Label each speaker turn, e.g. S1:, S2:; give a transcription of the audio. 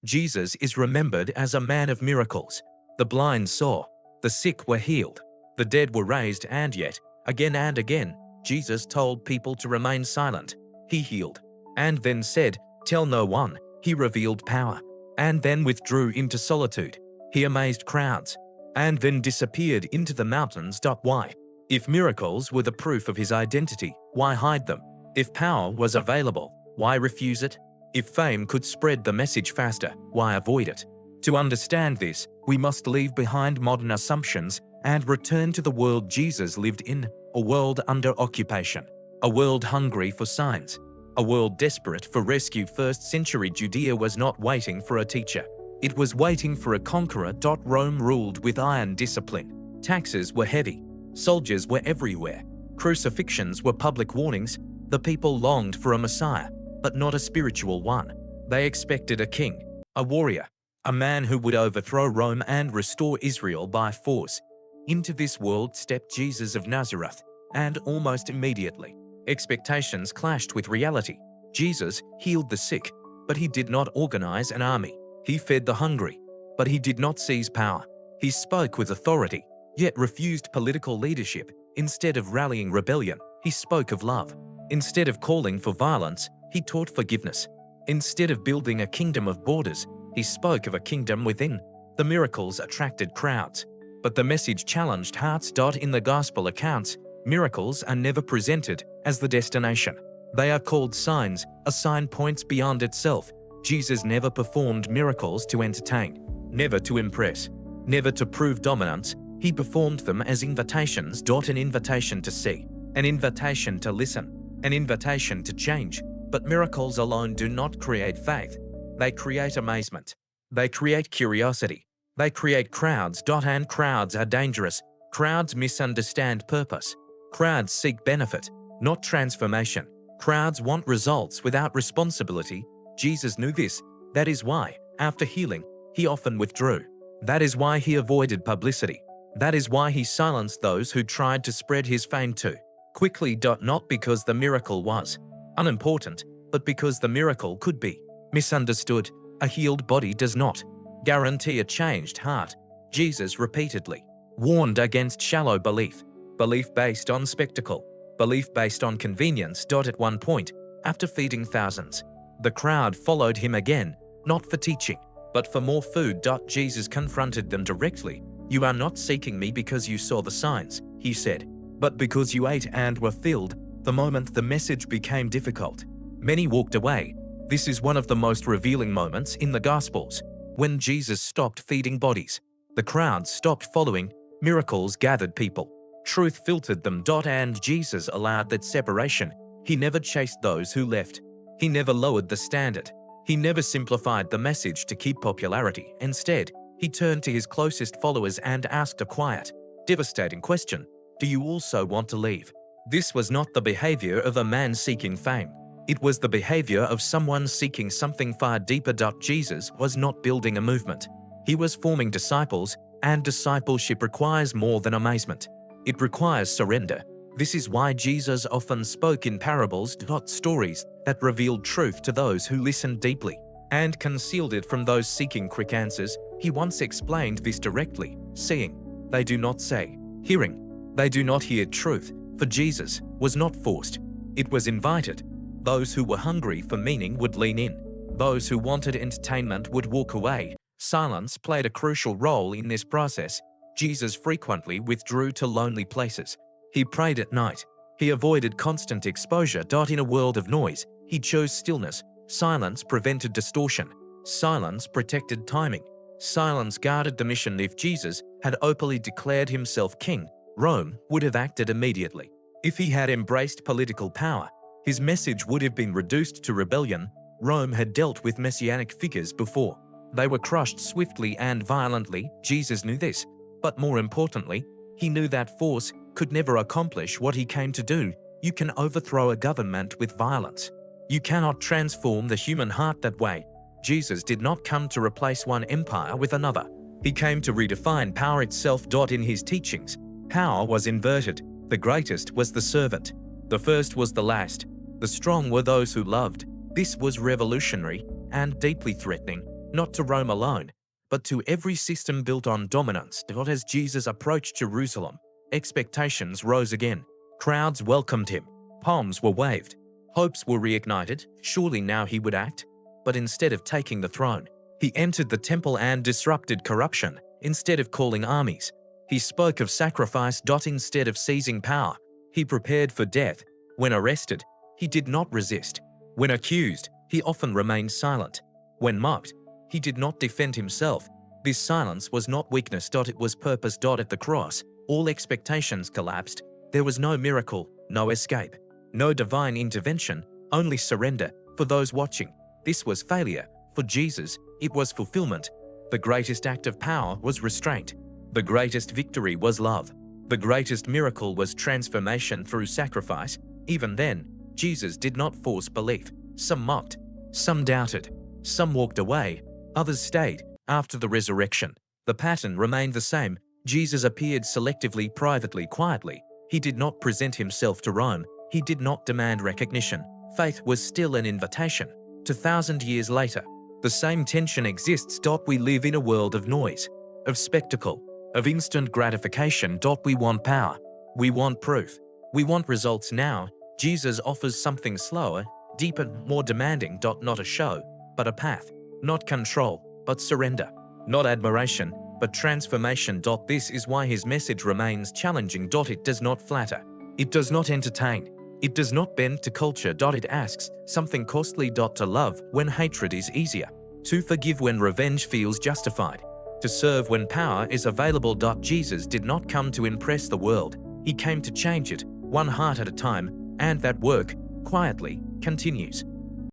S1: Jesus is remembered as a man of miracles. The blind saw, the sick were healed, the dead were raised, and yet, again and again, Jesus told people to remain silent. He healed, and then said, "Tell no one." He revealed power, and then withdrew into solitude. He amazed crowds, and then disappeared into the mountains. Why? If miracles were the proof of his identity, why hide them? If power was available, why refuse it? If fame could spread the message faster, why avoid it? To understand this, we must leave behind modern assumptions and return to the world Jesus lived in, a world under occupation, a world hungry for signs, a world desperate for rescue. First-century Judea was not waiting for a teacher. It was waiting for a conqueror. Rome ruled with iron discipline. Taxes were heavy. Soldiers were everywhere. Crucifixions were public warnings. The people longed for a Messiah, but not a spiritual one. They expected a king, a warrior, a man who would overthrow Rome and restore Israel by force. Into this world stepped Jesus of Nazareth, and almost immediately, expectations clashed with reality. Jesus healed the sick, but he did not organize an army. He fed the hungry, but he did not seize power. He spoke with authority, yet refused political leadership. Instead of rallying rebellion, he spoke of love. Instead of calling for violence, he taught forgiveness. Instead of building a kingdom of borders, he spoke of a kingdom within. The miracles attracted crowds, but the message challenged hearts. In the gospel accounts, miracles are never presented as the destination. They are called signs. A sign points beyond itself. Jesus never performed miracles to entertain, never to impress, never to prove dominance. He performed them as invitations. An invitation to see, an invitation to listen, an invitation to change. But miracles alone do not create faith. They create amazement. They create curiosity. They create crowds. And crowds are dangerous. Crowds misunderstand purpose. Crowds seek benefit, not transformation. Crowds want results without responsibility. Jesus knew this. That is why, after healing, he often withdrew. That is why he avoided publicity. That is why he silenced those who tried to spread his fame too quickly. Not because the miracle was unimportant, but because the miracle could be misunderstood. A healed body does not guarantee a changed heart. Jesus repeatedly warned against shallow belief, belief based on spectacle, belief based on convenience. At one point, after feeding thousands, the crowd followed him again, not for teaching, but for more food. Jesus confronted them directly. "You are not seeking me because you saw the signs," he said, "but because you ate and were filled." The moment the message became difficult, many walked away. This is one of the most revealing moments in the Gospels. When Jesus stopped feeding bodies, the crowds stopped following. Miracles gathered people. Truth filtered them. And Jesus allowed that separation. He never chased those who left. He never lowered the standard. He never simplified the message to keep popularity. Instead, he turned to his closest followers and asked a quiet, devastating question: "Do you also want to leave?" This was not the behavior of a man seeking fame. It was the behavior of someone seeking something far deeper. Jesus was not building a movement. He was forming disciples, and discipleship requires more than amazement. It requires surrender. This is why Jesus often spoke in parables, stories that revealed truth to those who listened deeply and concealed it from those seeking quick answers. He once explained this directly: "Seeing, they do not say; hearing, they do not hear." Truth, for Jesus, was not forced. It was invited. Those who were hungry for meaning would lean in. Those who wanted entertainment would walk away. Silence played a crucial role in this process. Jesus frequently withdrew to lonely places. He prayed at night. He avoided constant exposure. In a world of noise, he chose stillness. Silence prevented distortion. Silence protected timing. Silence guarded the mission. If Jesus had openly declared himself king, Rome would have acted immediately. If he had embraced political power, his message would have been reduced to rebellion. Rome had dealt with messianic figures before. They were crushed swiftly and violently. Jesus knew this, but more importantly, he knew that force could never accomplish what he came to do. You can overthrow a government with violence. You cannot transform the human heart that way. Jesus did not come to replace one empire with another. He came to redefine power itself. In his teachings, power was inverted. The greatest was the servant. The first was the last. The strong were those who loved. This was revolutionary and deeply threatening. not to Rome alone, but to every system built on dominance. As Jesus approached Jerusalem, expectations rose again. Crowds welcomed him. Palms were waved. Hopes were reignited. Surely now he would act. But instead of taking the throne, he entered the temple and disrupted corruption. Instead of calling armies, he spoke of sacrifice. Instead of seizing power, he prepared for death. When arrested, he did not resist. When accused, he often remained silent. When mocked, he did not defend himself. This silence was not weakness. It was purpose. At the cross, all expectations collapsed. There was no miracle, no escape, no divine intervention, only surrender. For those watching, this was failure. For Jesus, it was fulfillment. The greatest act of power was restraint. The greatest victory was love. The greatest miracle was transformation through sacrifice. Even then, Jesus did not force belief. Some mocked, some doubted, some walked away, others stayed. After the resurrection, the pattern remained the same. Jesus appeared selectively, privately, quietly. He did not present himself to Rome. He did not demand recognition. Faith was still an invitation. 2,000 years later, the same tension exists. We live in a world of noise, of spectacle, of instant gratification. We want power. We want proof. We want results now. Jesus offers something slower, deeper, more demanding. Not a show, but a path. Not control, but surrender. Not admiration, but transformation. This is why his message remains challenging. It does not flatter. It does not entertain. It does not bend to culture. It asks something costly. To love when hatred is easier. To forgive when revenge feels justified. To serve when power is available. Jesus did not come to impress the world. He came to change it, one heart at a time, and that work, quietly, continues.